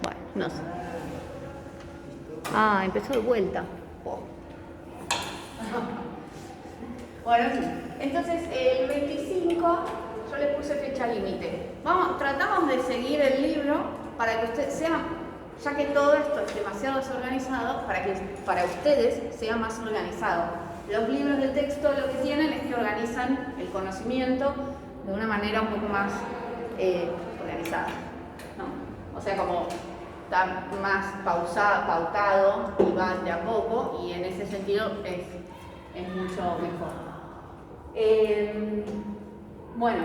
Bueno, no sé. Ah, empezó de vuelta. Oh. Bueno, entonces el 25 yo le puse fecha límite. Tratamos de seguir el libro para que usted sea, ya que todo esto es demasiado desorganizado, para que para ustedes sea más organizado. Los libros de texto lo que tienen es que organizan el conocimiento de una manera un poco más organizada, ¿no? O sea, como está más pautado y va de a poco, y en ese sentido es mucho mejor. Bueno,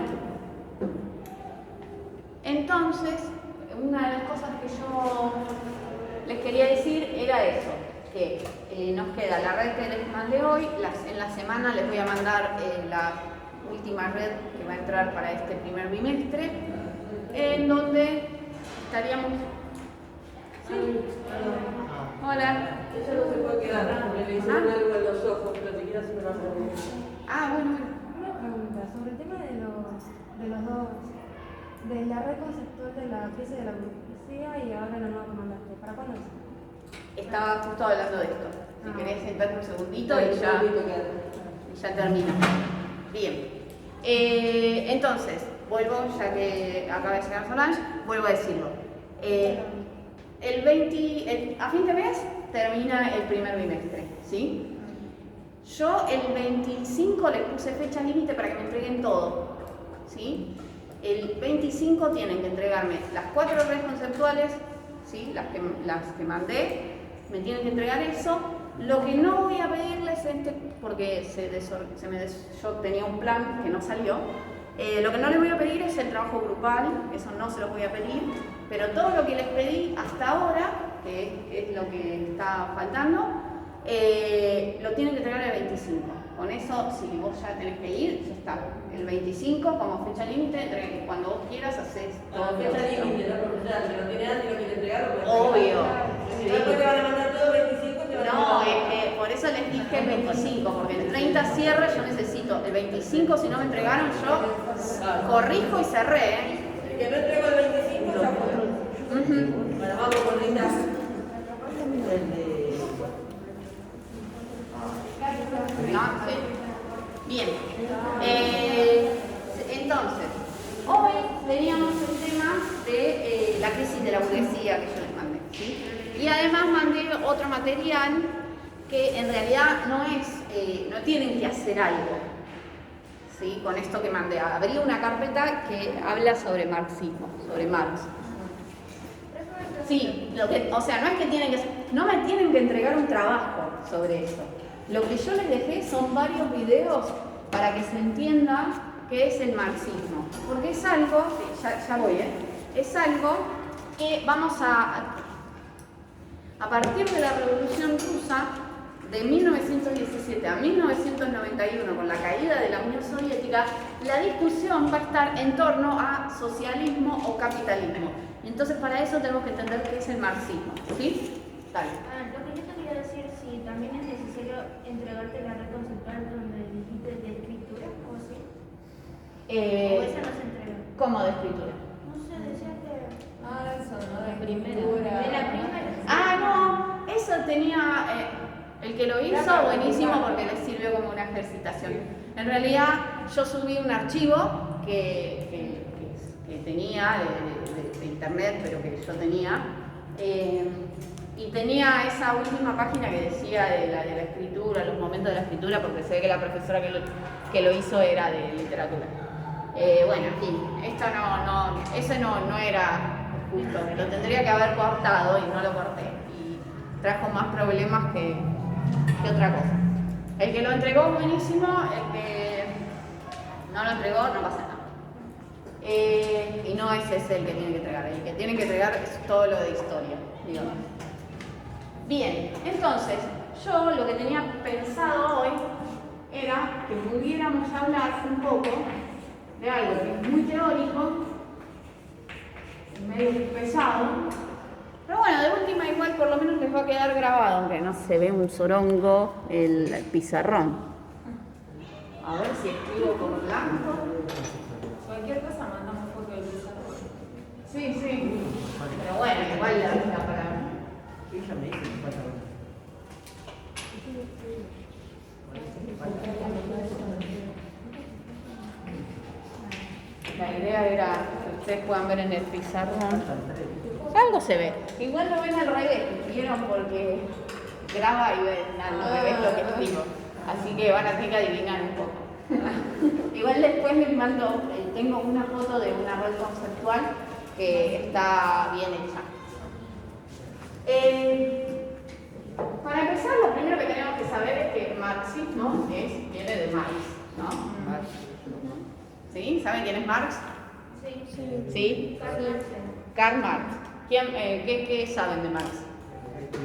entonces, una de las cosas que yo les quería decir era eso, que nos queda la red que les mandé hoy. En la semana les voy a mandar la última red que va a entrar para este primer bimestre, en donde estaríamos... Sí. Hola. Ella no se puede quedar, porque le hicieron algo en los ojos, pero si quieres me lo hago. Bueno. Una pregunta sobre el tema de los dos, de la red conceptual de la crisis de la burguesía y ahora la nueva que mandaste. ¿Para cuándo es? Estaba justo hablando de esto. Si querés sentarte un segundito y ya termino. Bien. Entonces, vuelvo, ya que acaba de llegar Solange, vuelvo a decirlo. A fin de mes termina el primer bimestre, ¿sí? Yo el 25 les puse fecha límite para que me entreguen todo, ¿sí? El 25 tienen que entregarme las 4 redes conceptuales, ¿sí? Las que mandé, me tienen que entregar eso. Lo que no voy a pedirles, porque yo tenía un plan que no salió, lo que no les voy a pedir es el trabajo grupal, eso no se los voy a pedir, pero todo lo que les pedí hasta ahora, que es lo que está faltando, lo tienen que entregar el 25. Con eso, si vos ya tenés que ir, ya está. El 25 como fecha límite, cuando vos quieras haces todo. Fecha límite, no profesional, si no tiene antes y no quiere entregarlo, pues. Obvio. Si después te van a mandar todo el 25, te van a mandar. No, es que por eso les dije el 25, porque el 30 cierre yo necesito. El 25, si no me entregaron, yo corrijo y cerré. El que no entregó el 25, ya fue. Bueno, vamos con Rita. No, sí. Bien. Entonces, hoy teníamos el tema de la crisis de la burguesía que yo les mandé, ¿sí? Y además mandé otro material que en realidad no tienen que hacer algo, ¿sí? Con esto que mandé. Abrí una carpeta que habla sobre marxismo, sobre Marx. Sí, o sea, no es que no me tienen que entregar un trabajo sobre eso. Lo que yo les dejé son varios videos para que se entienda qué es el marxismo. Porque es algo, ya voy, es algo que vamos a partir de la Revolución Rusa, de 1917 a 1991, con la caída de la Unión Soviética, la discusión va a estar en torno a socialismo o capitalismo. Y entonces para eso tenemos que entender qué es el marxismo, ¿sí? Dale. Lo que yo te quería decir, si también es necesario entregarte la red conceptual donde dijiste de escritura, ¿o sí? ¿O esa no se entrega? ¿Cómo de escritura? No sé, decía que... Eso, ¿no? De la primera. No, eso tenía... el que lo hizo, buenísimo, porque le sirvió como una ejercitación. En realidad, yo subí un archivo que tenía de internet, pero que yo tenía, y tenía esa última página que decía de la escritura, los momentos de la escritura, porque sé que la profesora que lo hizo era de literatura. Bueno, en fin, ese no era justo, lo tendría que haber cortado y no lo corté, y trajo más problemas que otra cosa. El que lo entregó, buenísimo. El que no lo entregó, no pasa nada. Y no es ese el que tiene que entregar. El que tiene que entregar es todo lo de historia, digamos. Bien, entonces, yo lo que tenía pensado hoy era que pudiéramos hablar un poco de algo que es muy teórico, medio pesado. Pero bueno, de última igual por lo menos les va a quedar grabado, aunque no se ve un sorongo el pizarrón. A ver si escribo con blanco. Cualquier cosa mandamos foto del pizarrón. Sí. Pero bueno, igual ver que ustedes puedan ver en el pizarrón. Algo se ve. Igual lo ven al revés, vieron porque graba y ven al revés lo que escribo. Así que van a tener que adivinar un poco. Igual después les mando, tengo una foto de una red conceptual que está bien hecha. Para empezar, lo primero que tenemos que saber es que marxismo viene de Marx, ¿no? ¿Sí? ¿Saben quién es Marx? Sí. ¿Sí? Karl Marx. ¿Qué saben de Marx? ¿No te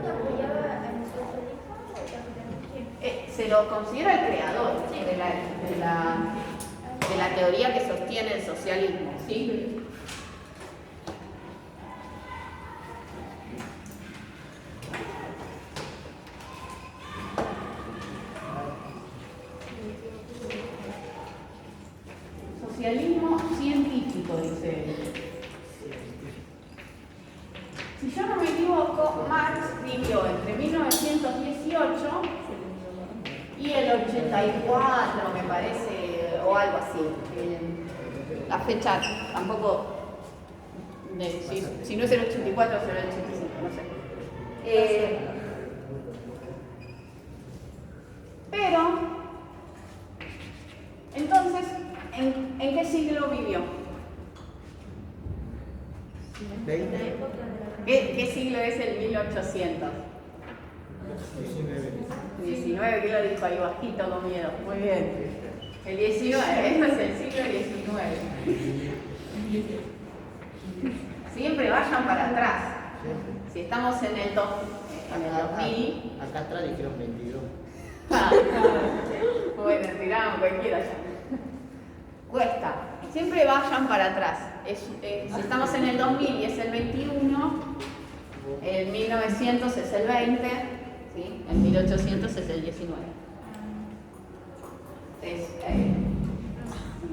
apoyaba al socialismo o capitalismo? Se lo considera el creador de la teoría que sostiene el socialismo, ¿sí? Socialismo científico, dice él. Si yo no me equivoco, Marx vivió entre 1918 y el 84, me parece, o algo así. La fecha tampoco, si no es el 84, será el 85, no sé. Pero, entonces, ¿en qué siglo vivió? ¿Qué siglo es el 1800? 19, que lo dijo ahí bajito con miedo. Muy bien. El 19, eso es el siglo XIX. Siempre vayan para atrás. Si estamos en el 2000. Acá atrás dijeron 22. Bueno, tiraron cualquiera ya. Cuesta. Siempre vayan para atrás. Si estamos en el 2000 y es el 21, el 1900 es el 20, ¿sí? El 1800 es el 19. Es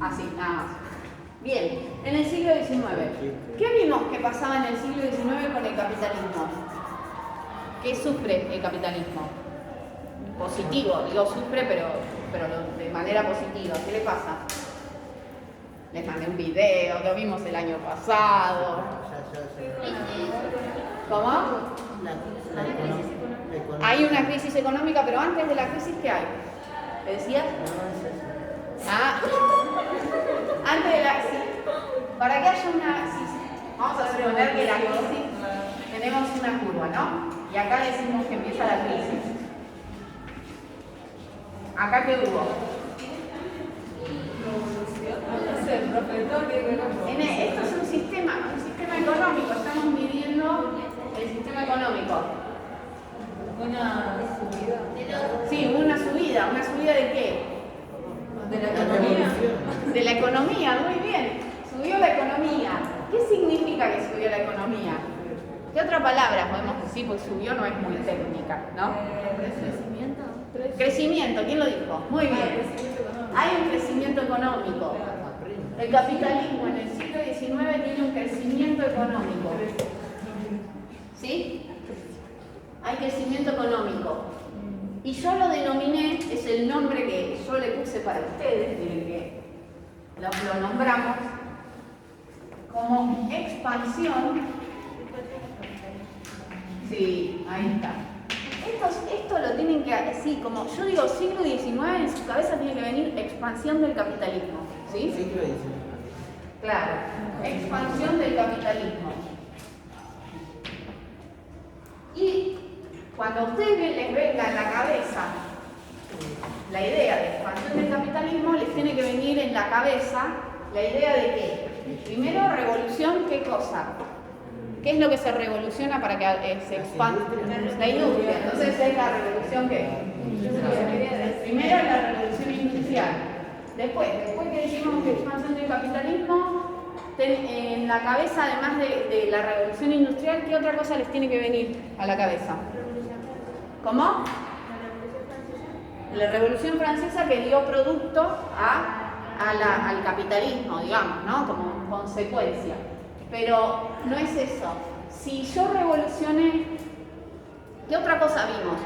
así, nada más. Bien, en el siglo XIX, ¿qué vimos que pasaba en el siglo XIX con el capitalismo? ¿Qué sufre el capitalismo? Positivo, digo sufre, pero de manera positiva. ¿Qué le pasa? Les mandé un video, lo vimos el año pasado. ¿Cómo? Hay una crisis económica, pero antes de la crisis, ¿qué hay? ¿Me decías? Antes de la crisis. Para que haya una crisis, vamos a suponer que la crisis, tenemos una curva, ¿no? Y acá decimos que empieza la crisis. ¿Acá qué hubo? Esto es un sistema económico, estamos midiendo el sistema económico. Una subida. Sí, una subida ¿de qué? De la economía. De la economía, muy bien. Subió la economía. ¿Qué significa que subió la economía? ¿Qué otra palabra podemos decir? Pues subió no es muy técnica, ¿no? ¿Crecimiento? Crecimiento, ¿quién lo dijo? Muy bien. Hay un crecimiento económico. El capitalismo en el siglo XIX tiene un crecimiento económico. ¿Sí? Hay crecimiento económico. Y yo lo denominé, es el nombre que yo le puse para ustedes, miren que lo nombramos, como expansión. Sí, ahí está. Esto lo tienen que, sí, como yo digo siglo XIX, en su cabeza tiene que venir expansión del capitalismo. ¿Sí? Siglo XIX. Claro, expansión del capitalismo. Y cuando a ustedes les venga en la cabeza la idea de expansión del capitalismo, les tiene que venir en la cabeza la idea de que, primero, revolución, ¿qué cosa? ¿Qué es lo que se revoluciona para que se expanda? La industria. Entonces es la revolución que primero es la revolución industrial. Después que decimos que expansión del capitalismo, en la cabeza, además de la revolución industrial, ¿qué otra cosa les tiene que venir a la cabeza? ¿Cómo? La revolución francesa que dio producto al capitalismo, digamos, ¿no? Como consecuencia. Pero no es eso. Si yo revolucioné, ¿qué otra cosa vimos?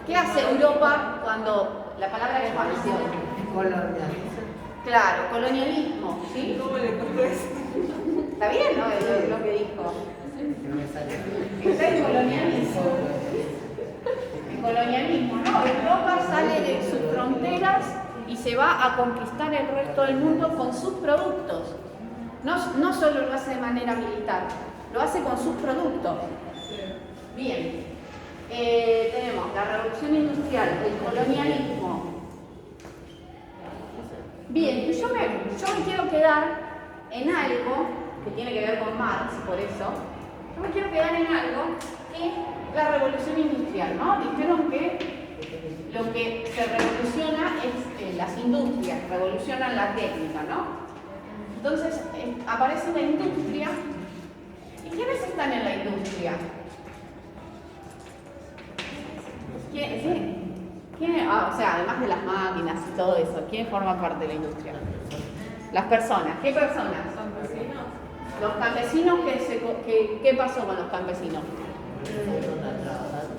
¿Qué hace Europa cuando la palabra expansión? Colonialismo. Claro, colonialismo, ¿sí? ¿Cómo le costó eso? ¿Está bien, no? Lo que dijo. Está el colonialismo. El colonialismo, ¿no? Europa sale de sus fronteras y se va a conquistar el resto del mundo con sus productos. No solo lo hace de manera militar, lo hace con sus productos. Bien, tenemos la revolución industrial, el colonialismo. Bien, yo me quiero quedar en algo que tiene que ver con Marx, por eso. Yo me quiero quedar en algo que es la revolución industrial, ¿no? Dijeron que lo que se revoluciona es las industrias, revolucionan la técnica, ¿no? Entonces aparece la industria. ¿Y quiénes están en la industria? ¿Quién? O sea, además de las máquinas y todo eso, ¿quién forma parte de la industria? Las personas. ¿Qué personas? Campesinos. Los campesinos, ¿qué pasó con los campesinos?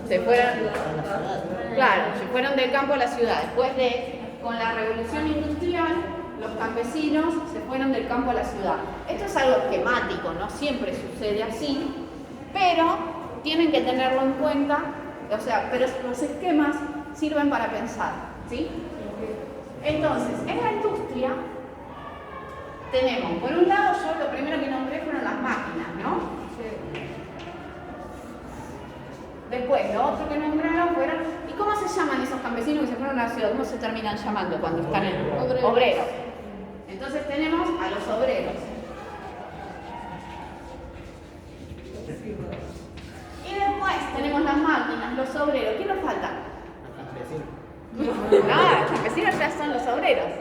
Se fueron, claro, se fueron del campo a la ciudad. Después con la revolución industrial, los campesinos se fueron del campo a la ciudad. Esto es algo esquemático, no siempre sucede así, pero tienen que tenerlo en cuenta, o sea, pero los esquemas sirven para pensar, ¿sí? Entonces, en la industria tenemos, por un lado, yo lo primero que nombré fueron las máquinas, ¿no? Después, lo otro que nombraron fueron, ¿y cómo se llaman esos campesinos que se fueron a la ciudad? ¿Cómo se terminan llamando cuando están en obreros? Entonces tenemos a los obreros. Y después tenemos las máquinas, los obreros. ¿Qué nos falta? Los campesinos ya son los obreros.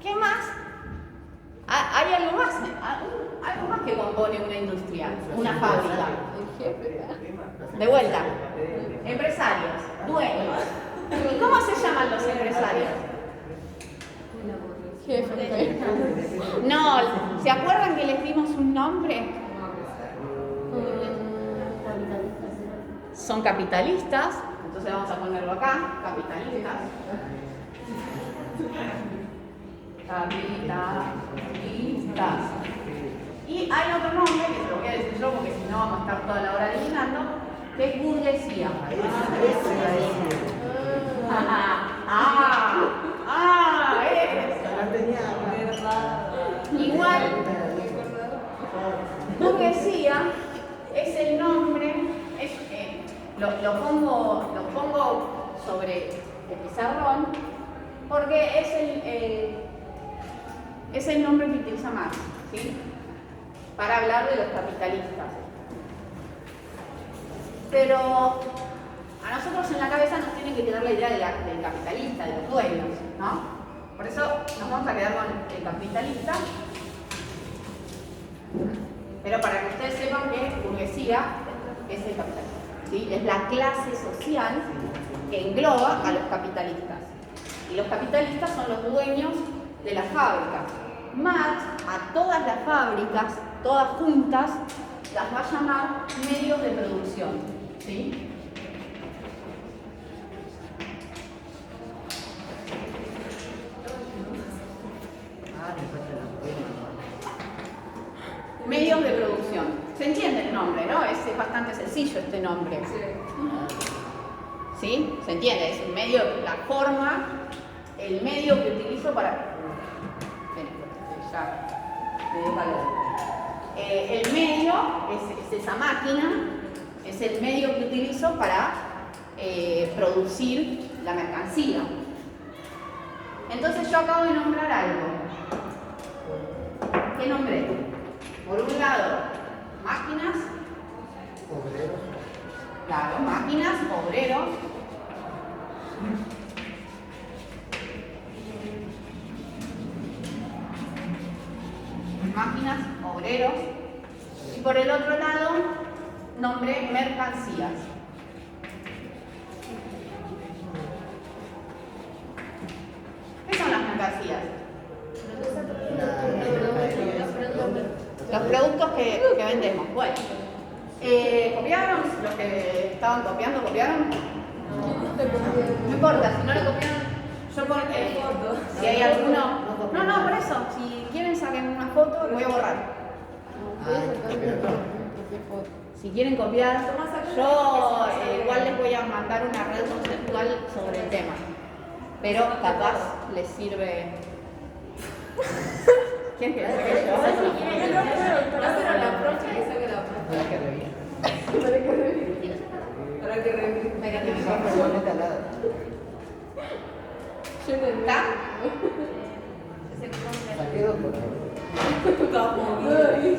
¿Qué más? Hay algo más, algo más que compone una industria, una fábrica. De vuelta, empresarios, dueños. ¿Y cómo se llaman los empresarios? No, ¿se acuerdan que les dimos un nombre? Son capitalistas, entonces vamos a ponerlo acá, capitalistas. Capitalistas. Y hay otro nombre, que se lo voy a decir yo porque si no vamos a estar toda la hora adivinando, que es burguesía. Igual, burguesía es el nombre, lo pongo sobre el pizarrón porque es el nombre que utiliza Marx, ¿sí? Para hablar de los capitalistas. Pero a nosotros en la cabeza nos tiene que quedar la idea del capitalista, de los dueños, ¿no? Por eso nos vamos a quedar con el capitalista. Pero para que ustedes sepan que burguesía es el capitalista, ¿sí? Es la clase social que engloba a los capitalistas. Y los capitalistas son los dueños de las fábricas. Marx a todas las fábricas, todas juntas, las va a llamar medios de producción, ¿sí? Medios de producción. ¿Se entiende el nombre, no? Es bastante sencillo este nombre. ¿Sí? ¿Se entiende? Es un medio, la forma, el medio que utilizo para... Ya, me dio calor. El medio es esa máquina, es el medio que utilizo para producir la mercancía. Entonces yo acabo de nombrar algo. ¿Qué nombré? Por un lado, máquinas, obreros. Claro, máquinas, obreros. Máquinas, obreros. Y por el otro lado, nombré mercancías. ¿Qué son las mercancías? Los productos que vendemos. Bueno, ¿copiaron? ¿Los que estaban copiando, copiaron? No importa, si no lo copiaron, yo si hay alguno... No, por eso, si quieren saquen una foto, voy a borrar. Si quieren copiar, yo igual les voy a mandar una red conceptual sobre el tema. Pero capaz les sirve. ¿Quién quiere hacer yo? Pero la próxima que saque la próxima. Para que reviente. Para que reviente. Venga, que me ponete al lado. ¿Está?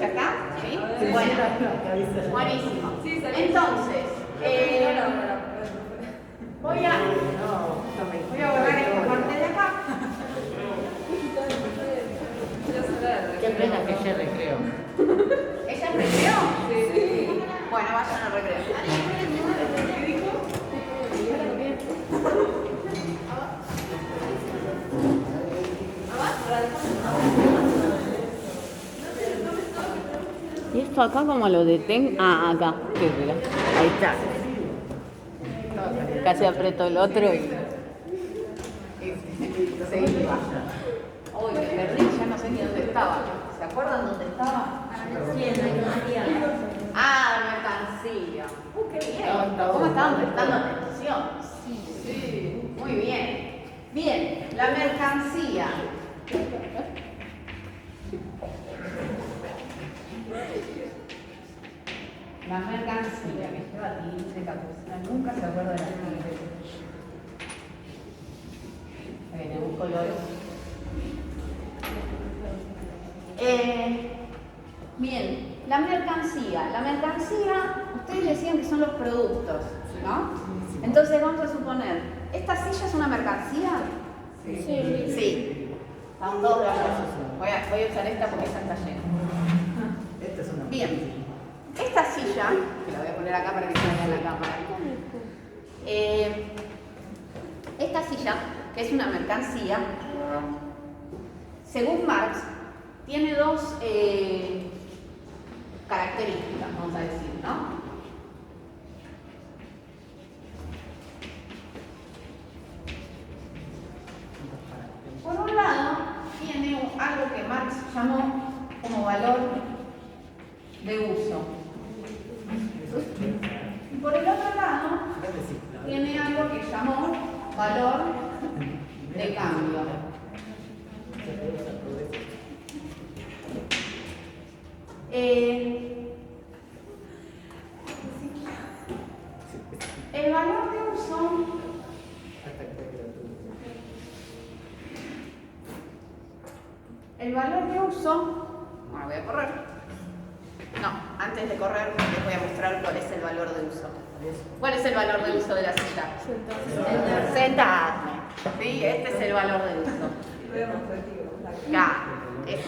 ¿Ya está? ¿Sí? Bueno, buenísimo. Entonces, voy a borrar esta parte de acá. Qué pena que ya recreo. ¿Ella es recreo? Sí. Bueno, vayan al recreo. ¿Qué dijo? ¿Y esto acá cómo lo detengo? Ah, acá. Ahí está. Casi aprieto el otro y se iba. Uy, me perdí, ya no sé ni dónde estaba. ¿Se acuerdan dónde estaba? Ah, mercancía. Qué bien. ¿Cómo estaban prestando atención? Sí. Muy bien. Bien, la mercancía. La mercancía que lleva tilde, capucina, nunca se acuerda de la tilde. Tenemos colores. Bien, la mercancía. La mercancía, ustedes decían que son los productos, ¿no? Entonces vamos a suponer, ¿esta silla es una mercancía? Sí. Sí. Están todos de acuerdo. Voy a usar esta porque esta está llena. Esta es una. Bien. Esta silla, que la voy a poner acá para que se vea en la cámara. Esta silla, que es una mercancía, según Marx, tiene dos características, vamos a decir, ¿no? Por un lado, tiene algo que Marx llamó como valor de uso. Y por el otro lado, tiene algo que llamó valor de cambio. El valor de uso bueno, voy a correr. No, antes de correr les voy a mostrar cuál es el valor de uso. ¿Cuál es el valor de uso de la silla? Sentarme. Sí, este es el valor de uso. Ya, es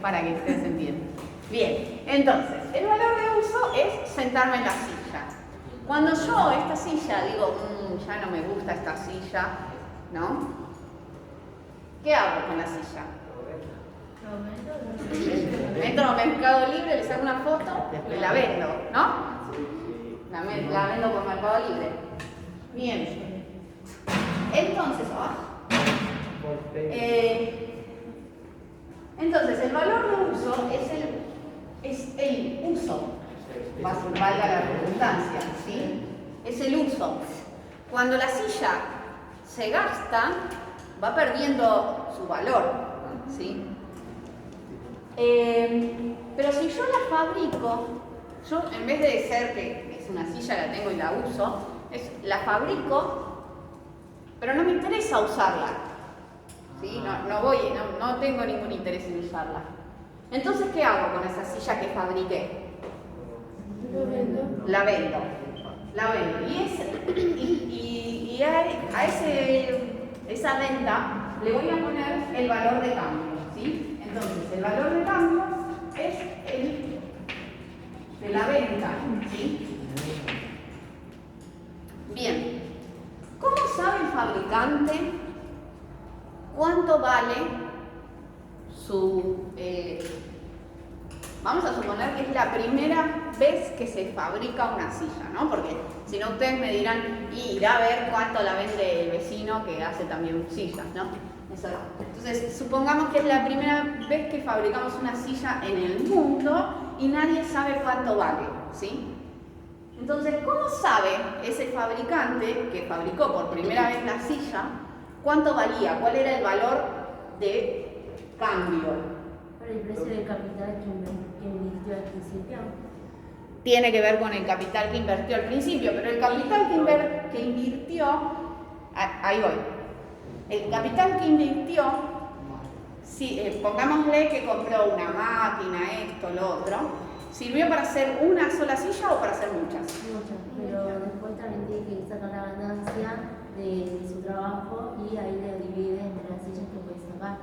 para que ustedes entiendan. Bien, entonces, el valor de uso es sentarme en la silla. Cuando yo esta silla digo, ya no me gusta esta silla, ¿no? ¿Qué hago con la silla? Entro a Mercado Libre, le saco una foto y la vendo, ¿no? La vendo por Mercado Libre. Bien. Entonces, entonces el valor de uso es el uso, valga la redundancia, ¿sí? Es el uso. Cuando la silla se gasta, va perdiendo su valor, ¿sí? Pero si yo la fabrico, yo en vez de ser que es una silla, la tengo y la uso, la fabrico, pero no me interesa usarla, ¿sí? No tengo ningún interés en usarla. Entonces, ¿qué hago con esa silla que fabriqué? La vendo. Y a esa venta le voy a poner el valor de cambio, ¿sí? Entonces, el valor de cambio es el de la venta, ¿sí? Bien. ¿Cómo sabe el fabricante cuánto vale su... vamos a suponer que es la primera vez que se fabrica una silla, ¿no? Porque si no ustedes me dirán, y irá a ver cuánto la vende el vecino que hace también sillas, ¿no? Eso no. Entonces, supongamos que es la primera vez que fabricamos una silla en el mundo y nadie sabe cuánto vale, ¿sí? Entonces, ¿cómo sabe ese fabricante que fabricó por primera vez la silla cuánto valía? ¿Cuál era el valor de cambio? Por el precio del capital que invirtió al principio. Tiene que ver con el capital que invirtió al principio, pero el capital que invirtió, ahí voy, el capital que invirtió, si, pongámosle que compró una máquina, esto, lo otro, ¿sirvió para hacer una sola silla o para hacer muchas? Muchas, pero después también tiene que sacar la ganancia de su trabajo y ahí le divide entre las sillas que puede sacar.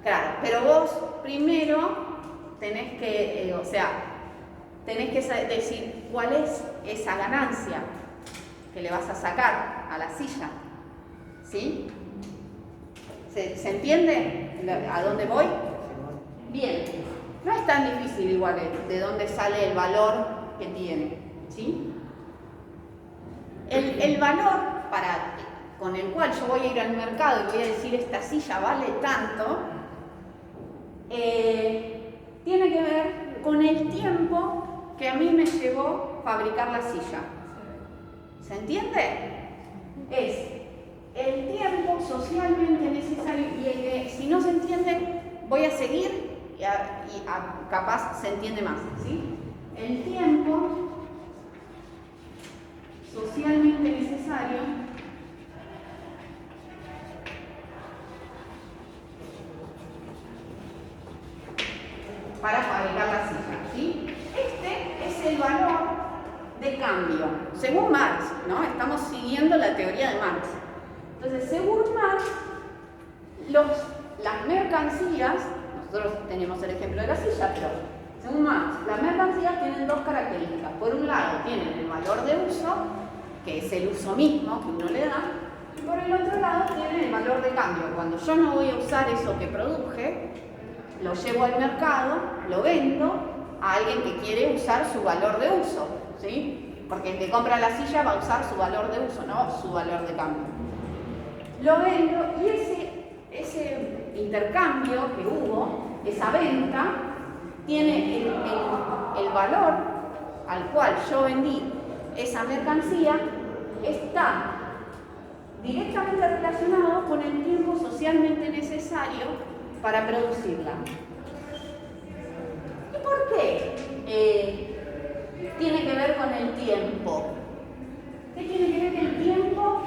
Claro, pero vos primero tenés que, tenés que decir cuál es esa ganancia que le vas a sacar a la silla, ¿sí? ¿Se entiende a dónde voy? Bien, no es tan difícil igual de dónde sale el valor que tiene, ¿sí? El valor con el cual yo voy a ir al mercado y voy a decir esta silla vale tanto, tiene que ver con el tiempo que a mí me llevó fabricar la silla. ¿Se entiende? Es el tiempo socialmente necesario y si no se entiende, voy a seguir y capaz se entiende más, ¿sí? El tiempo socialmente necesario para fabricar la silla, ¿sí? Este es el valor de cambio, según Marx, ¿no? Estamos siguiendo la teoría de Marx. Entonces, según Marx, las mercancías, nosotros tenemos el ejemplo de la silla, pero según Marx, las mercancías tienen dos características. Por un lado, tienen el valor de uso, que es el uso mismo que uno le da, y por el otro lado, tienen el valor de cambio. Cuando yo no voy a usar eso que produje, lo llevo al mercado, lo vendo a alguien que quiere usar su valor de uso, ¿sí? Porque el que compra la silla va a usar su valor de uso, no su valor de cambio. Lo vendo y ese intercambio que hubo, esa venta, tiene el valor al cual yo vendí esa mercancía, está directamente relacionado con el tiempo socialmente necesario para producirla. ¿Y por qué tiene que ver con el tiempo? ¿Qué tiene que ver el tiempo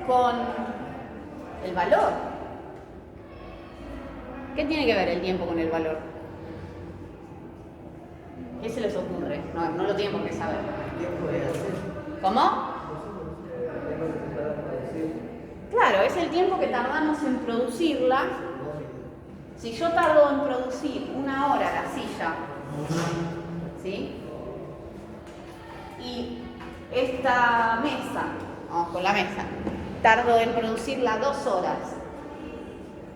con el valor? ¿Qué tiene que ver el tiempo con el valor? ¿Qué se les ocurre? No lo tienen por qué saber. ¿Cómo? Claro, es el tiempo que tardamos en producirla. Si yo tardo en producir 1 hora la silla, ¿sí? Y esta mesa, vamos con la mesa, tardo en producirla 2 horas,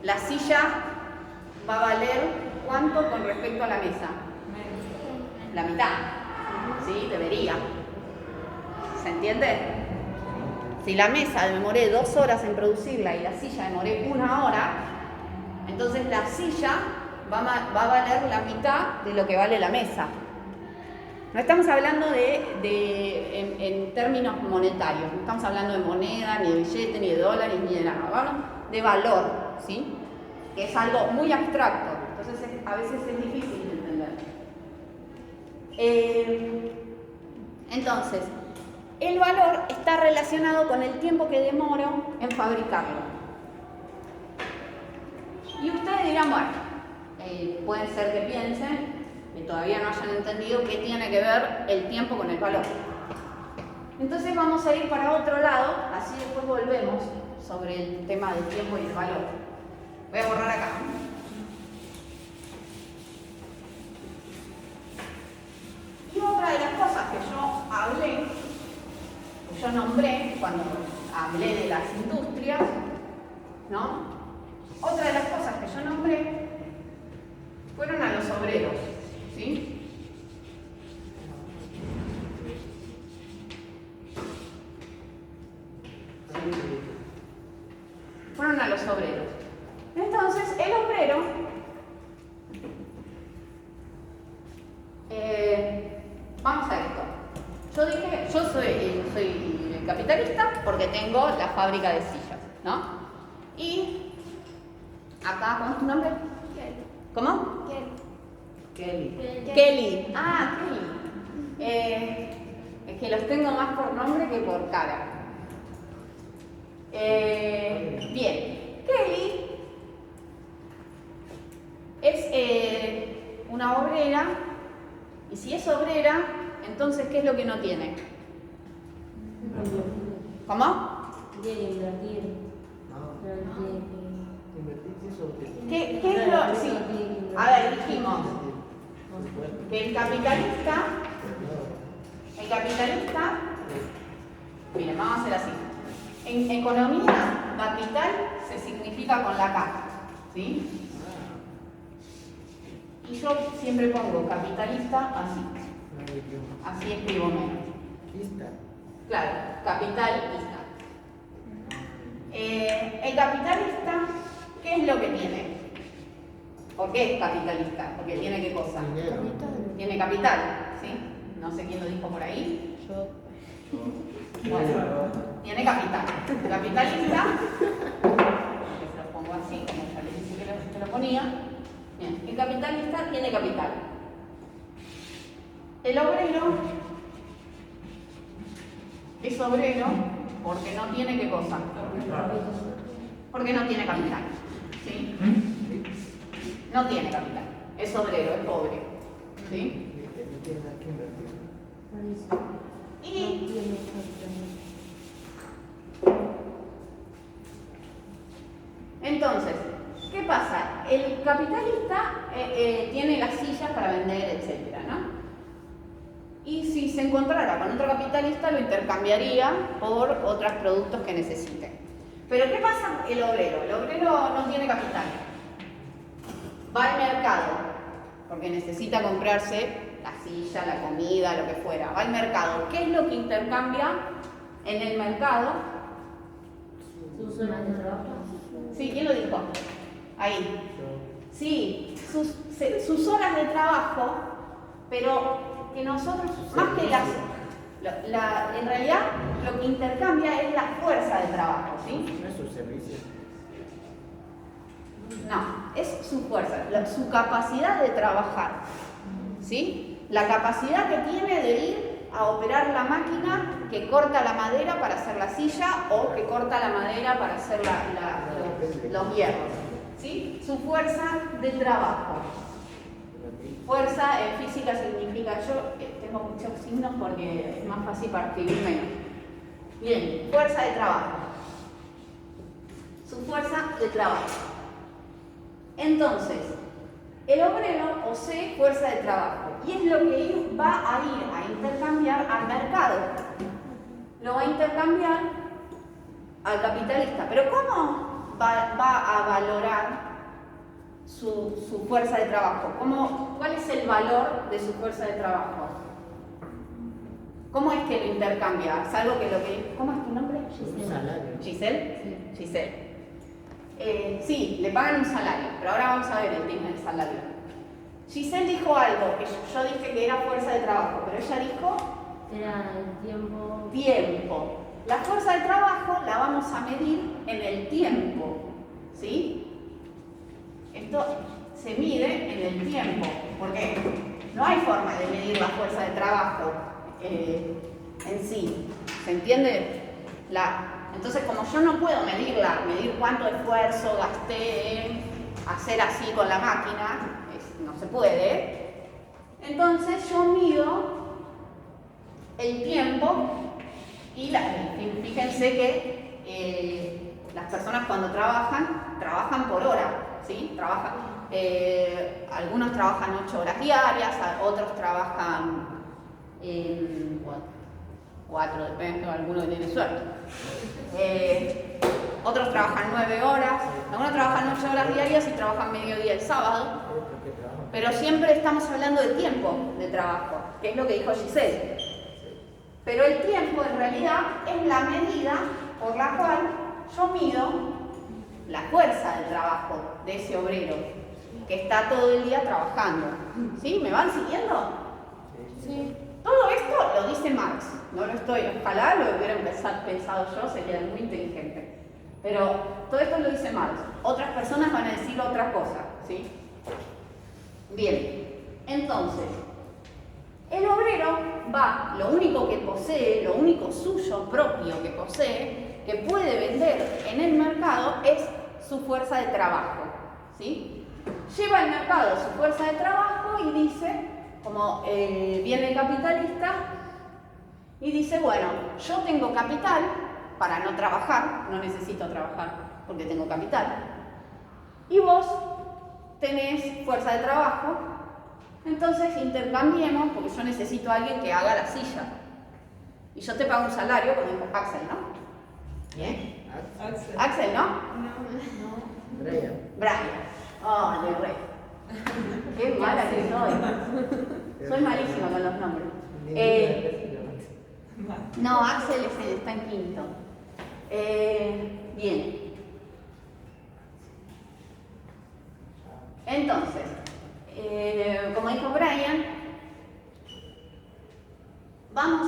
la silla va a valer ¿cuánto con respecto a la mesa? La mitad, ¿sí? Debería. ¿Se entiende? Si la mesa demoré 2 horas en producirla y la silla demoré 1 hora, entonces la silla va a valer la mitad de lo que vale la mesa. No estamos hablando en términos monetarios, no estamos hablando de moneda, ni de billete, ni de dólares, ni de nada. Hablamos de valor, ¿sí? Que es algo muy abstracto, entonces a veces es difícil de entender. Entonces, el valor está relacionado con el tiempo que demoro en fabricarlo. Y ustedes dirán, bueno, puede ser que piensen que todavía no hayan entendido qué tiene que ver el tiempo con el valor. Entonces vamos a ir para otro lado, así después volvemos sobre el tema del tiempo y el valor. Voy a borrar acá. Y otra de las cosas que yo nombré cuando hablé de las industrias, ¿no? Otra de las cosas que yo nombré fueron a los obreros, ¿sí? Fueron a los obreros. Entonces, el obrero vamos a esto. Yo dije, yo soy el capitalista porque tengo la fábrica de sillas, ¿no? Y acá, ¿cómo es tu nombre? ¿Cómo? Kelly. Kelly. Ah, Kelly. Es que los tengo más por nombre que por cara. Bien, Kelly es una obrera, y si es obrera, entonces ¿qué es lo que no tiene? ¿Cómo? Quiere invertir. Invertir eso. ¿Qué es lo? Sí. A ver, dijimos que el capitalista, miren, vamos a hacer así. En economía, capital se significa con la K, ¿sí? Y yo siempre pongo capitalista así escribo menos. Claro, capitalista. El capitalista, ¿qué es lo que tiene? ¿Por qué es capitalista? Porque tiene ¿qué cosa? Tiene capital, ¿sí? No sé quién lo dijo por ahí. Bueno, tiene capital. Capitalista, se lo pongo así, como ya les dije que lo ponía. Bien, el capitalista tiene capital. El obrero es obrero porque no tiene ¿qué cosa? Porque no tiene capital, ¿sí? No tiene capital, es obrero, es pobre, ¿sí? Y entonces, ¿qué pasa? El capitalista tiene las sillas para vender, etcétera, ¿no? Y si se encontrara con otro capitalista, lo intercambiaría por otros productos que necesite. Pero ¿qué pasa el obrero? El obrero no tiene capital. Va al mercado, porque necesita comprarse la silla, la comida, lo que fuera. Va al mercado. ¿Qué es lo que intercambia en el mercado? ¿Sus horas de trabajo? Sí, ¿quién lo dijo? Ahí. Sí, sus horas de trabajo, pero que nosotros, más que en realidad, lo que intercambia es la fuerza de trabajo, ¿sí? No es su servicio. No, es su fuerza, su capacidad de trabajar, ¿sí? La capacidad que tiene de ir a operar la máquina que corta la madera para hacer la silla o que corta la madera para hacer los hierros, ¿sí? Su fuerza de trabajo. Fuerza en física significa, yo tengo muchos signos porque es más fácil para escribir menos. Bien, fuerza de trabajo. Su fuerza de trabajo. Entonces, el obrero posee fuerza de trabajo y es lo que va a ir a intercambiar al mercado. Lo va a intercambiar al capitalista. Pero ¿cómo va a valorar su fuerza de trabajo? ¿Cuál es el valor de su fuerza de trabajo? ¿Cómo es que lo intercambia? ¿Es algo que ¿cómo es tu nombre? ¿Giselle? Sí. Giselle. Sí, le pagan un salario, pero ahora vamos a ver el tema del salario. Giselle dijo algo, que yo dije que era fuerza de trabajo, pero ella dijo... Era el tiempo. Tiempo. La fuerza de trabajo la vamos a medir en el tiempo, ¿sí? Esto se mide en el tiempo, porque no hay forma de medir la fuerza de trabajo en sí. ¿Se entiende? Entonces, como yo no puedo medir cuánto esfuerzo gasté en hacer así con la máquina, no se puede, entonces yo mido el tiempo y fíjense que las personas cuando trabajan por hora, ¿sí? Algunos trabajan 8 horas diarias, otros trabajan 4, depende, alguno que tiene suerte. Otros trabajan 9 horas, algunos trabajan 8 horas diarias y trabajan mediodía el sábado. Pero siempre estamos hablando de tiempo de trabajo, que es lo que dijo Giselle. Pero el tiempo en realidad es la medida por la cual yo mido la fuerza del trabajo de ese obrero que está todo el día trabajando. ¿Sí? ¿Me van siguiendo? Sí. Todo dice Marx, no lo estoy, ojalá lo hubiera pensado yo, sería muy inteligente. Pero todo esto lo dice Marx. Otras personas van a decir otra cosa, ¿sí? Bien, entonces, el obrero va, lo único que posee, lo único suyo propio que posee, que puede vender en el mercado, es su fuerza de trabajo, ¿sí? Lleva al mercado su fuerza de trabajo y dice, como viene el capitalista, y dice, bueno, yo tengo capital para no trabajar, no necesito trabajar porque tengo capital, y vos tenés fuerza de trabajo, entonces intercambiemos, porque yo necesito a alguien que haga la silla, y yo te pago un salario, como dijo Axel, ¿no? ¿Bien? Axel, ¿no? Brian. Brian. Oh, de re. Qué mala que soy. Soy malísima con los nombres. No, Axel está en quinto. Bien. Entonces, como dijo Brian, van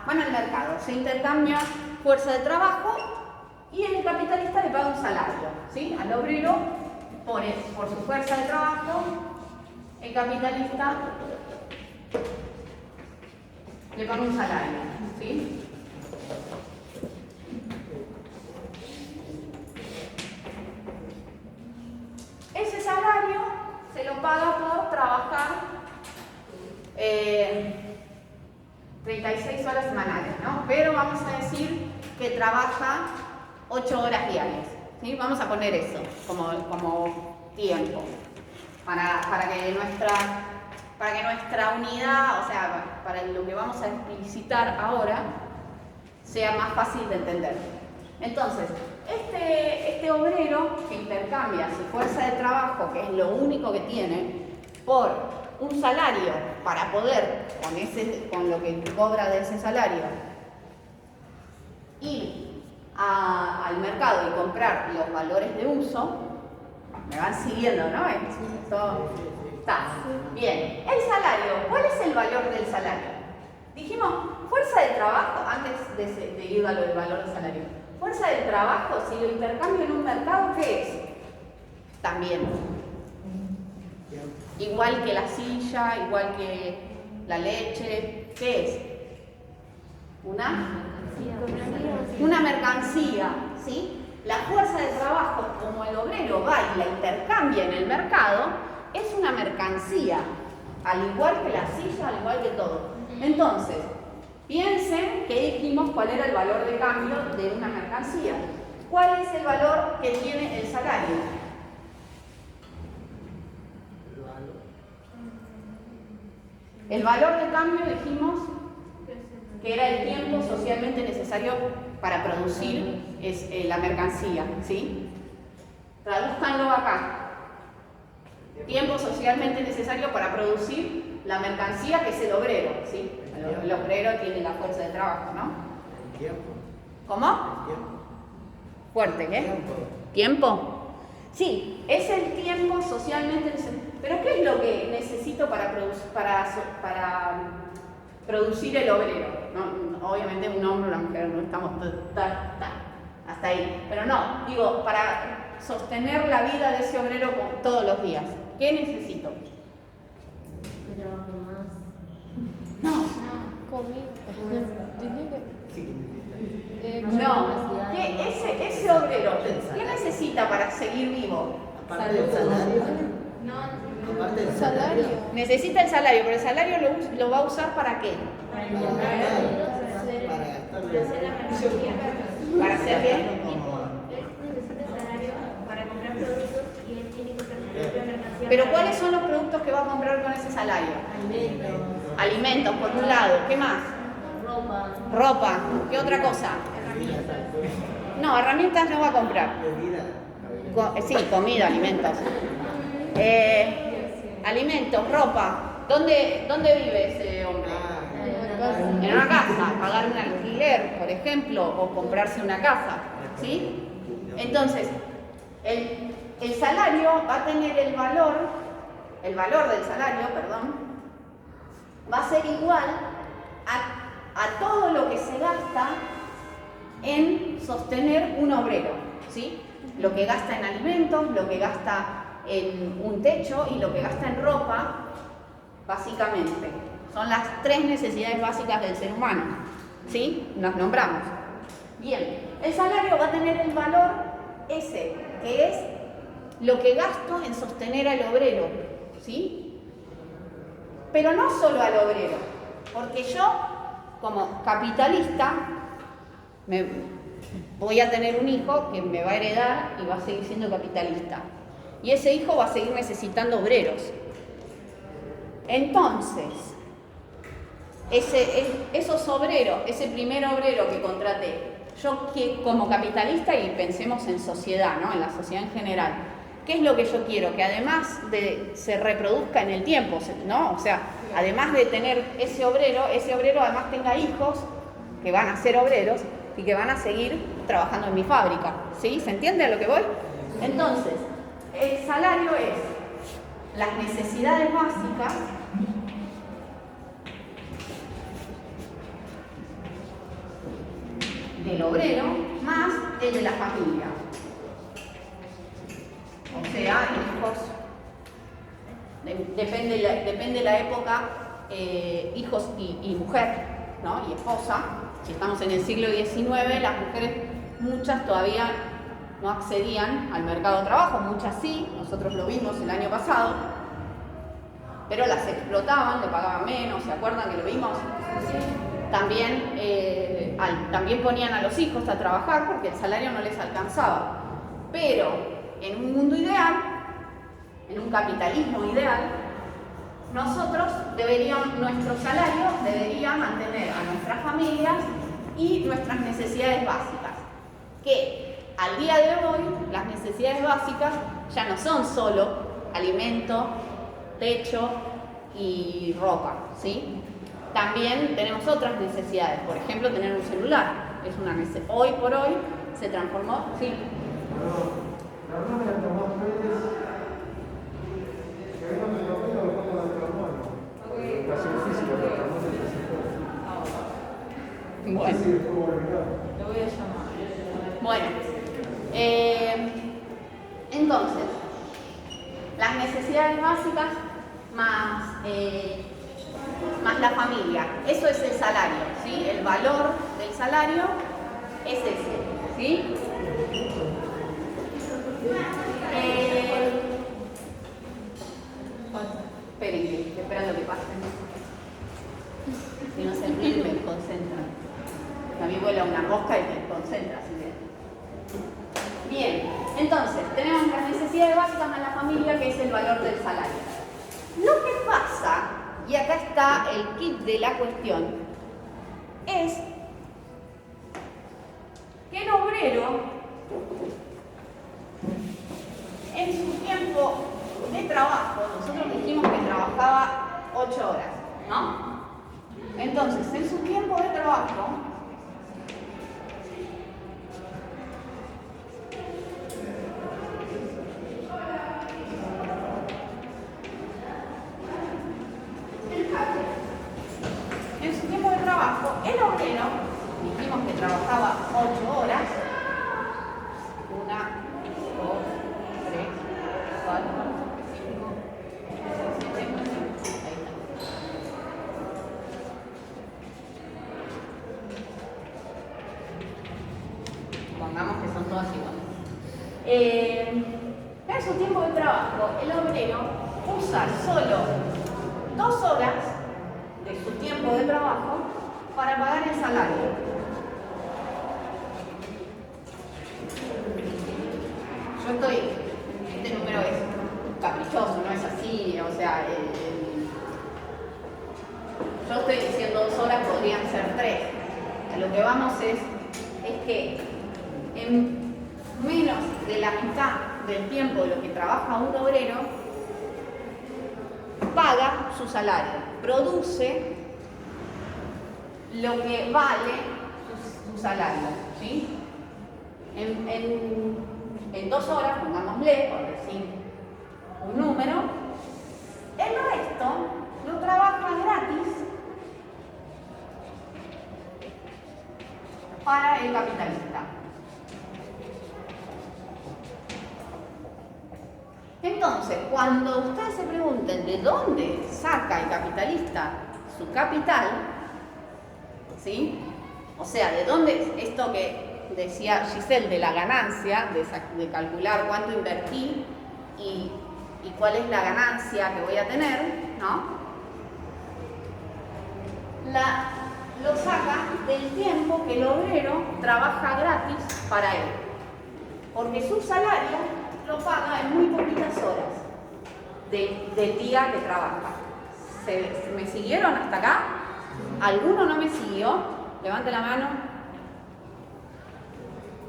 al mercado, se intercambia fuerza de trabajo y el capitalista le paga un salario, ¿sí? Al obrero por su fuerza de trabajo, el capitalista le paga un salario, ¿sí? Ese salario se lo paga por trabajar 36 horas semanales, ¿no? Pero vamos a decir que trabaja 8 horas diarias, ¿sí? Vamos a poner eso como tiempo para que nuestra unidad, o sea, para lo que vamos a explicitar ahora, sea más fácil de entender. Entonces, este obrero que intercambia su fuerza de trabajo, que es lo único que tiene, por un salario para poder, con lo que cobra de ese salario, ir al mercado y comprar los valores de uso. Me van siguiendo, ¿no? Esto está bien. El salario, ¿cuál es el valor del salario? Dijimos, fuerza de trabajo, antes de ir a lo del valor del salario. Fuerza de trabajo, si lo intercambio en un mercado, ¿qué es? También. Igual que la silla, igual que la leche, ¿qué es? Una mercancía, ¿sí? La fuerza de trabajo, como el obrero va y la intercambia en el mercado, es una mercancía, al igual que la silla, al igual que todo. Entonces, piensen que dijimos cuál era el valor de cambio de una mercancía. ¿Cuál es el valor que tiene el salario? El valor de cambio dijimos que era el tiempo socialmente necesario para producir la mercancía, ¿sí? Tradúzcanlo acá. Tiempo socialmente necesario para producir la mercancía, que es el obrero, ¿sí? El obrero tiene la fuerza de trabajo, ¿no? Tiempo. ¿Cómo? Tiempo. Fuerte, ¿qué? Tiempo. ¿Tiempo? Sí, es el tiempo socialmente necesario. ¿Pero qué es lo que necesito para producir el obrero? No, obviamente un hombre o una mujer, no estamos hasta ahí. Pero no, digo, para sostener la vida de ese obrero todos los días, ¿qué necesito? No. No, ese obrero, ¿qué necesita para seguir vivo? Aparte del salario. Aparte del salario. Necesita el salario, pero el salario lo va a usar ¿para qué? Para gastarlo. ¿Para hacer qué? Él necesita salario para comprar productos y él tiene que comprar mercancía. Pero ¿cuáles son los productos que va a comprar con ese salario? Alimentos, por un lado. ¿Qué más? Ropa. ¿Qué otra cosa? No, herramientas no va a comprar. Sí, comida, alimentos. Alimentos, ropa. ¿Dónde vive ese hombre? En una casa, pagar un alquiler, por ejemplo, o comprarse una casa, ¿sí? Entonces, el salario va a tener el valor del salario, perdón, va a ser igual en sostener un obrero, ¿sí? Lo que gasta en alimentos, lo que gasta en un techo y lo que gasta en ropa, básicamente. Son las 3 necesidades básicas del ser humano, ¿sí? Nos nombramos. Bien, el salario va a tener el valor ese, que es lo que gasto en sostener al obrero, ¿sí? Pero no solo al obrero, porque yo, como capitalista, voy a tener un hijo que me va a heredar y va a seguir siendo capitalista. Y ese hijo va a seguir necesitando obreros. Entonces, esos obreros, ese primer obrero que contraté, yo como capitalista, y pensemos en sociedad, ¿no? En la sociedad en general, ¿qué es lo que yo quiero? Que además de se reproduzca en el tiempo, ¿no? O sea, además de tener ese obrero además tenga hijos que van a ser obreros y que van a seguir trabajando en mi fábrica, ¿sí? ¿Se entiende a lo que voy? Entonces, el salario es las necesidades básicas del obrero más el de la familia. O sea, hijos, depende de la época, hijos y mujer, ¿no? Y esposa. Si estamos en el siglo XIX, las mujeres, muchas todavía no accedían al mercado de trabajo, muchas sí, nosotros lo vimos el año pasado, pero las explotaban, le pagaban menos, ¿se acuerdan que lo vimos? También, también ponían a los hijos a trabajar porque el salario no les alcanzaba. Pero en un mundo ideal, en un capitalismo ideal, nuestro salario debería mantener a nuestras familias y nuestras necesidades básicas. Que al día de hoy, las necesidades básicas ya no son solo alimento, techo y ropa, ¿sí? También tenemos otras necesidades, por ejemplo, tener un celular. Es una necesidad. Hoy por hoy se transformó, ¿sí? Bueno, lo voy a llamar. Bueno, entonces, las necesidades básicas más la familia, eso es el salario, ¿sí? El valor del salario es ese, ¿sí? Esperen, que estoy esperando que pasen. Si no se ríen, me desconcentran. A mí vuela una mosca y me desconcentra, así que... Bien, entonces, tenemos las necesidades básicas a la familia, que es el valor del salario. Lo que pasa, y acá está el kit de la cuestión, es que el obrero, en su tiempo de trabajo, nosotros dijimos que trabajaba 8 horas, ¿no? Entonces, en su tiempo de trabajo, el obrero, dijimos que trabajaba 8 horas, 1, 2, 3, 4, 5, 6, 7, 8, ahí está. Pongamos que son todas iguales. En su tiempo de trabajo, el obrero usa solo 2 horas de su tiempo de trabajo para pagar el salario. Este número es caprichoso, no es así, o sea, yo estoy diciendo 2 horas, podrían ser 3. A lo que vamos es que en menos de la mitad del tiempo de lo que trabaja un obrero, paga su salario, produce lo que vale su salario, ¿sí? En 2 horas, pongámosle, por decir un número, el resto lo trabaja gratis para el capitalista. Entonces, cuando ustedes se pregunten de dónde saca el capitalista su capital, ¿sí? O sea, de dónde esto que decía Giselle de la ganancia, de calcular cuánto invertí y cuál es la ganancia que voy a tener, ¿no? Lo saca del tiempo que el obrero trabaja gratis para él, porque su salario lo paga en muy poquitas horas del día que trabaja. ¿Me siguieron hasta acá? ¿Alguno no me siguió? Levante la mano.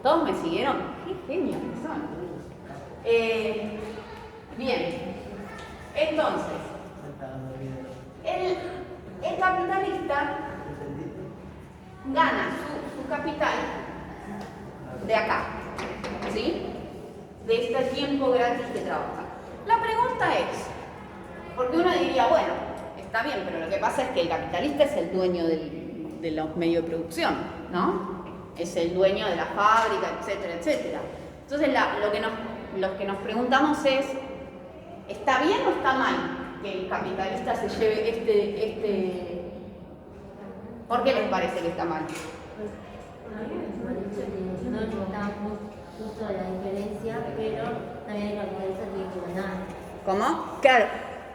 ¿Todos me siguieron? ¡Qué genios que son! Bien. Entonces, el capitalista gana su capital de acá, ¿sí? De este tiempo gratis que trabaja. La pregunta es, porque uno diría, bueno, está bien, pero lo que pasa es que el capitalista es el dueño de los medios de producción, ¿no? Es el dueño de la fábrica, etcétera, etcétera. Entonces, lo que nos preguntamos es, ¿está bien o está mal que el capitalista se lleve ¿Por qué les parece que está mal? A mí me parece que no estamos justo de la diferencia, pero también el capitalista tiene que ganar. ¿Cómo? Claro,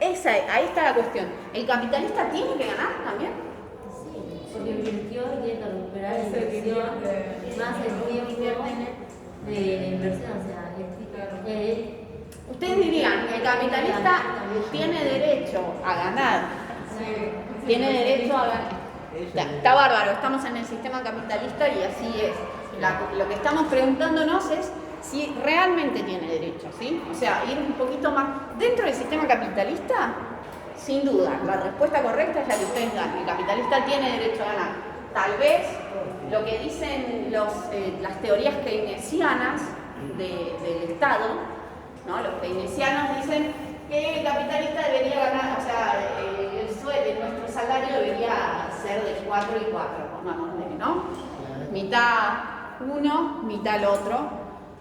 ahí está la cuestión. ¿El capitalista tiene que ganar también? Sí, porque invirtió y tiene que recuperar la inversión, más el tiempo de la inversión, o sea, ustedes dirían que el capitalista tiene derecho a ganar. Tiene derecho a ganar. Está bárbaro, estamos en el sistema capitalista y así es. Lo que estamos preguntándonos es si realmente tiene derecho, ¿sí? O sea, ir un poquito más. Dentro del sistema capitalista, sin duda, la respuesta correcta es la que ustedes dan. El capitalista tiene derecho a ganar. Tal vez lo que dicen las teorías keynesianas del Estado, ¿no? Los keynesianos dicen que el capitalista debería ganar, o sea, nuestro salario debería ser de 4 y 4, pongámosle, ¿no? Mitad uno, mitad el otro,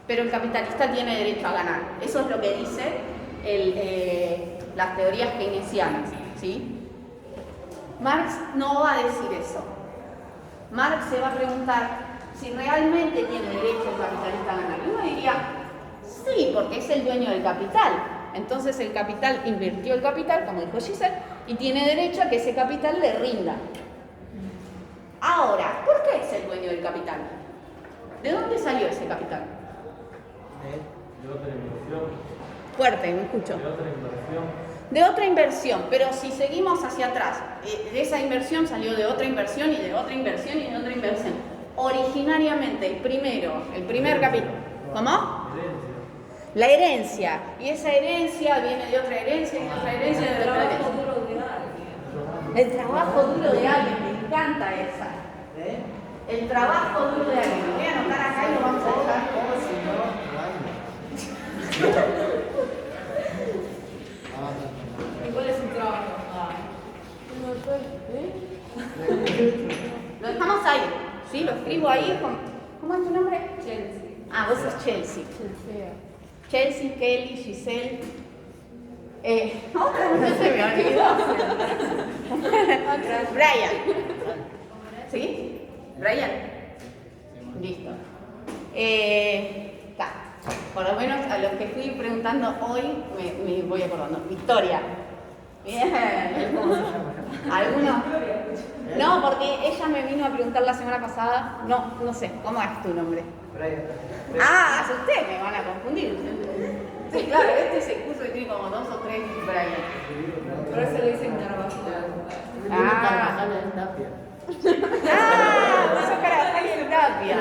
pero el capitalista tiene derecho a ganar. Eso es lo que dice las teorías keynesianas, ¿sí? Marx no va a decir eso. Marx se va a preguntar si realmente tiene derecho el capitalista a ganar. Y uno diría, sí, porque es el dueño del capital. Entonces el capital invirtió el capital, como dijo Giselle, y tiene derecho a que ese capital le rinda. Ahora, ¿por qué es el dueño del capital? ¿De dónde salió ese capital? De otra inversión. Fuerte, me escucho. De otra inversión. De otra inversión, pero si seguimos hacia atrás, de esa inversión salió de otra inversión y de otra inversión y de otra inversión. Originariamente, el primer capital. ¿Cómo? La herencia. Y esa herencia viene de otra herencia y de otra herencia y de otra herencia. El trabajo duro de alguien, me encanta esa. El trabajo duro de alguien. Lo voy a anotar acá y lo vamos a dejar. ¿Cuál es su trabajo? Lo dejamos ahí, ¿sí? Lo escribo ahí. ¿Cómo es tu nombre? Chelsea. Ah, vos sos Chelsea. Chelsea, Kelly, Giselle. Otra no se me olvidó. Brian. ¿Sí? Brian. Listo. Está. Por lo menos a los que fui preguntando hoy me voy acordando. Victoria. Bien. ¿Alguno? No, porque ella me vino a preguntar la semana pasada. No sé. ¿Cómo es tu nombre? Ah, asusté, me van a confundir. Sí, claro, este es el curso que tiene como 2 o 3 Brian. Por eso le dicen Carvajal. Ah, vos sos Carvajal y Tapia.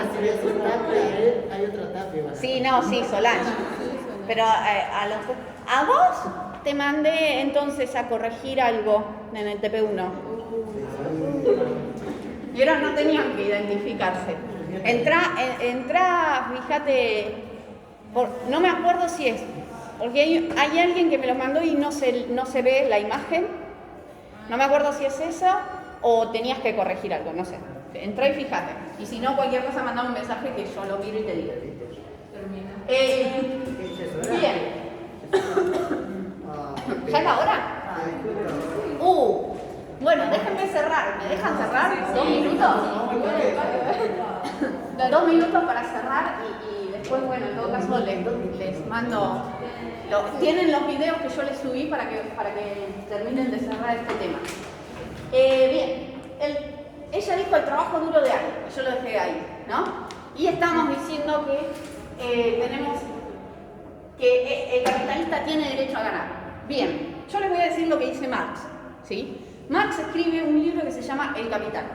Hay otra Tapia. Sí, no, sí, Solange. Pero a vos te mandé entonces a corregir algo en el TP1. Y ahora no tenían que identificarse. Entrá, fíjate, no me acuerdo si es, porque hay alguien que me lo mandó y no se ve la imagen. No me acuerdo si es eso o tenías que corregir algo, no sé. Entrá y fíjate. Y si no, cualquier cosa, mandame un mensaje que yo lo miro y te digo. Bien. ¿Ya es la hora? Bueno, déjenme cerrar. ¿Me dejan cerrar? 2 minutos. 2 minutos para cerrar y después, bueno, en todo caso les mando... tienen los videos que yo les subí para que terminen de cerrar este tema. Bien, ella dijo el trabajo duro de alguien, yo lo dejé ahí, ¿no? Y estamos diciendo que tenemos que el capitalista tiene derecho a ganar. Bien, yo les voy a decir lo que dice Marx, ¿sí? Marx escribe un libro que se llama El Capital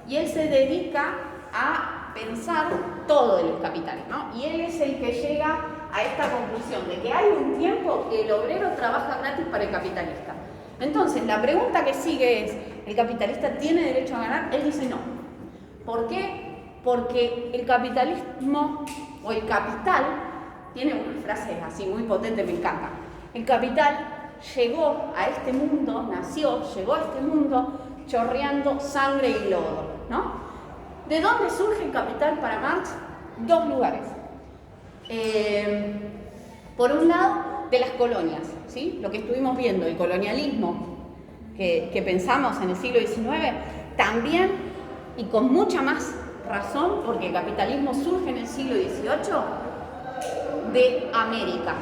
y él se dedica a pensar todo de los capitales, ¿no? Y él es el que llega a esta conclusión de que hay un tiempo que el obrero trabaja gratis para el capitalista. Entonces, la pregunta que sigue es, ¿el capitalista tiene derecho a ganar? Él dice no. ¿Por qué? Porque el capitalismo o el capital tiene una frase así muy potente, me encanta. El capital llegó a este mundo, llegó a este mundo chorreando sangre y lodo, ¿no? ¿De dónde surge el capital para Marx? 2 lugares. Por un lado, de las colonias, ¿sí? Lo que estuvimos viendo, el colonialismo que pensamos en el siglo XIX, también y con mucha más razón, porque el capitalismo surge en el siglo XVIII, de América.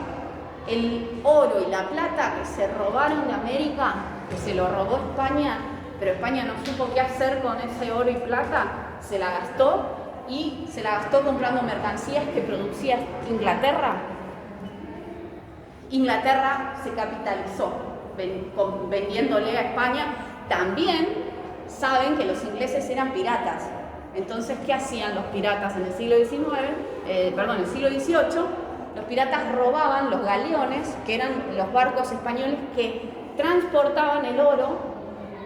El oro y la plata que se robaron de América, que se lo robó España, pero España no supo qué hacer con ese oro y plata, se la gastó y se la gastó comprando mercancías que producía Inglaterra. Inglaterra se capitalizó vendiéndole a España. También saben que los ingleses eran piratas. Entonces, ¿qué hacían los piratas en el siglo el siglo XVIII? Los piratas robaban los galeones, que eran los barcos españoles que transportaban el oro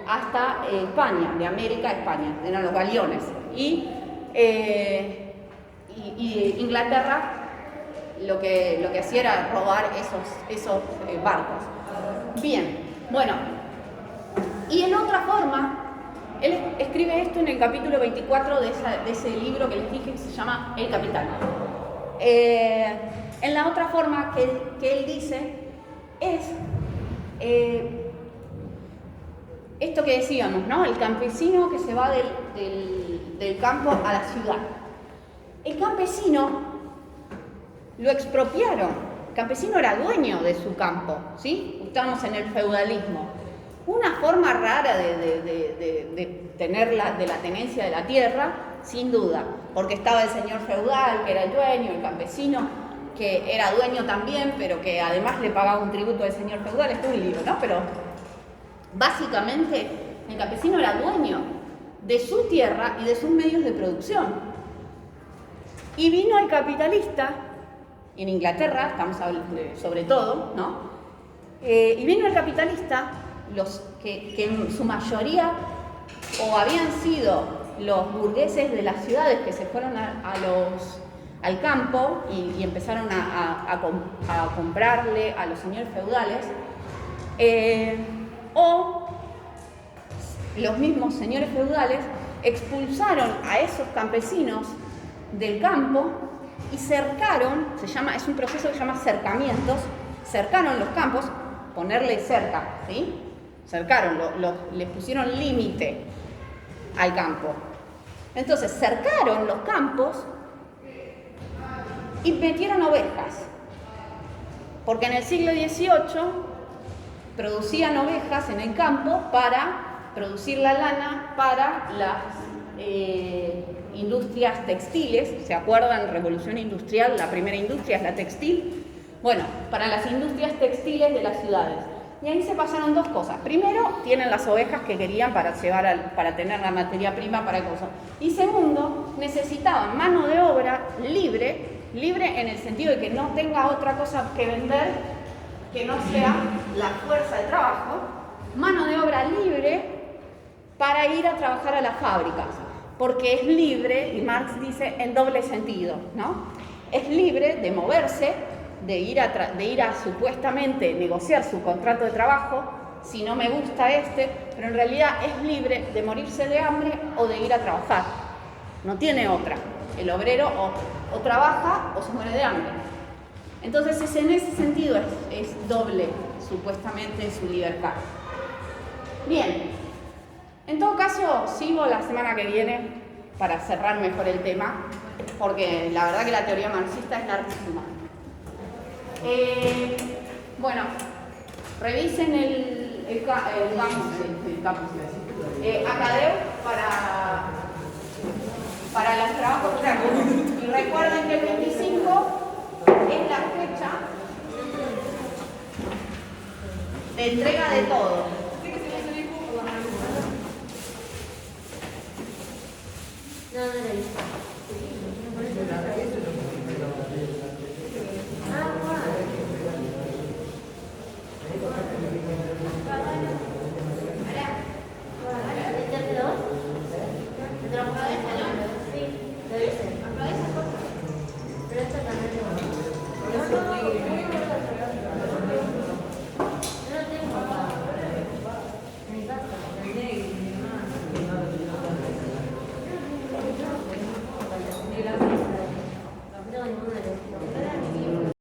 hasta España, de América a España, eran los galeones. Y Inglaterra lo que hacía era robar esos barcos. Bien, bueno, y en otra forma, él escribe esto en el capítulo 24 de ese libro que les dije que se llama El Capital. En la otra forma que él dice es esto que decíamos, ¿no? El campesino que se va del campo a la ciudad. El campesino lo expropiaron. El campesino era dueño de su campo, ¿sí? Estamos en el feudalismo. Una forma rara de tener de la tenencia de la tierra, sin duda, porque estaba el señor feudal, que era el dueño, el campesino, que era dueño también, pero que además le pagaba un tributo al señor feudal. Esto es un libro, ¿no? Pero básicamente el campesino era dueño de su tierra y de sus medios de producción. Y vino el capitalista, en Inglaterra, estamos hablando sobre todo, ¿no? Y vino el capitalista, los que en su mayoría o habían sido los burgueses de las ciudades que se fueron al campo y empezaron a comprarle a los señores feudales, o los mismos señores feudales expulsaron a esos campesinos del campo y cercaron, es un proceso que se llama cercamientos, cercaron los campos, ponerle cerca, ¿sí? Cercaron, les pusieron límite al campo. Entonces cercaron los campos y metieron ovejas, porque en el siglo XVIII producían ovejas en el campo para producir la lana para las industrias textiles. ¿Se acuerdan? Revolución industrial, la primera industria es la textil. Bueno, para las industrias textiles de las ciudades. Y ahí se pasaron 2 cosas. Primero, tienen las ovejas que querían para tener la materia prima para cosas. Y segundo, necesitaban mano de obra libre en el sentido de que no tenga otra cosa que vender que no sea la fuerza de trabajo, mano de obra libre para ir a trabajar a las fábricas. Porque es libre, y Marx dice en doble sentido, ¿no? Es libre de moverse, de ir a supuestamente negociar su contrato de trabajo si no me gusta pero en realidad es libre de morirse de hambre o de ir a trabajar. No tiene otra. El obrero o trabaja o se muere de hambre. Entonces, en ese sentido es doble, supuestamente, su libertad. Bien, en todo caso, sigo la semana que viene para cerrar mejor el tema, porque la verdad que la teoría marxista es larguísima. Bueno, revisen el campus Acadeu para los trabajos prácticos. Y recuerden que el 25 es la fecha de entrega de todo. No, no lo he visto.